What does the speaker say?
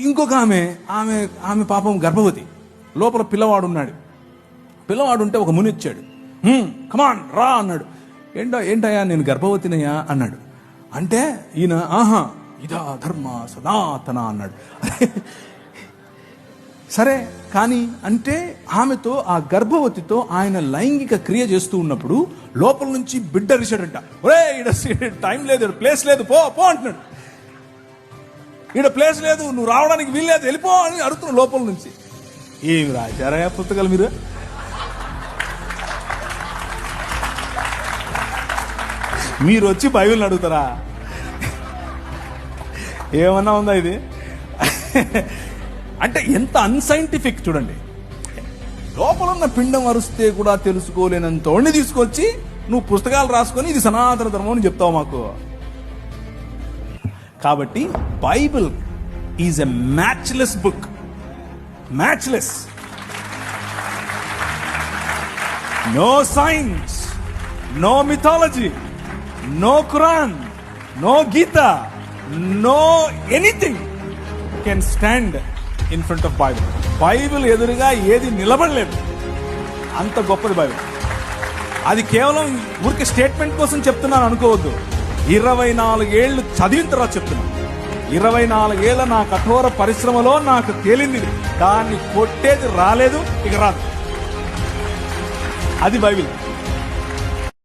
ఇంకొక ఆమె ఆమె ఆమె పాపం గర్భవతి, లోపల పిల్లవాడు ఉన్నాడు. పిల్లవాడు ఉంటే ఒక ముని వచ్చాడు. కమాన్ రా అన్నాడు. ఏంటయ్యా నేను గర్భవతినయ్యా అన్నాడు. అంటే ఈయన ఆహా ఇదా ధర్మ సనాతన అన్నాడు. సరే కానీ అంటే ఆమెతో, ఆ గర్భవతితో ఆయన లైంగిక క్రియ చేస్తూ ఉన్నప్పుడు లోపల నుంచి బిడ్డ రిసాడంట. ఒరే ఈడ టైం లేదు, ప్లేస్ లేదు, పో పో అంటున్నాడు. ఈడ ప్లేస్ లేదు, నువ్వు రావడానికి వీల్లేదు, వెళ్ళిపో అని అడుగుతున్నాడు లోపల నుంచి. ఏమి రాశారా పుస్తకాలు మీరు? మీరు వచ్చి బైబిల్ని అడుగుతారా? ఏమన్నా ఉందా ఇది? అంటే ఎంత అన్సైంటిఫిక్ చూడండి. లోపల ఉన్న పిండం అరుస్తే కూడా తెలుసుకోలేనంతోడిని తీసుకొచ్చి నువ్వు పుస్తకాలు రాసుకొని ఇది సనాతన ధర్మం అని చెప్తావు మాకు. కాబట్టి Bible is a matchless book. Matchless. No science, no mythology, no Quran, no Gita, no anything can stand in front of Bible. Bible ఎదురుగా ఏది నిలబడలేదు. అంత గొప్పది బైబిల్. అది కేవలం ఊరికి స్టేట్మెంట్ కోసం చెప్తున్నాను అనుకోవద్దు. 24 ఏళ్ళు చదివిన తర్వాత చెప్తున్నాను. 24 ఏళ్ళ నా కఠోర పరిశ్రమలో నాకు తేలింది, దాన్ని కొట్టేది రాలేదు, ఇక రాదు. అది బైబిల్.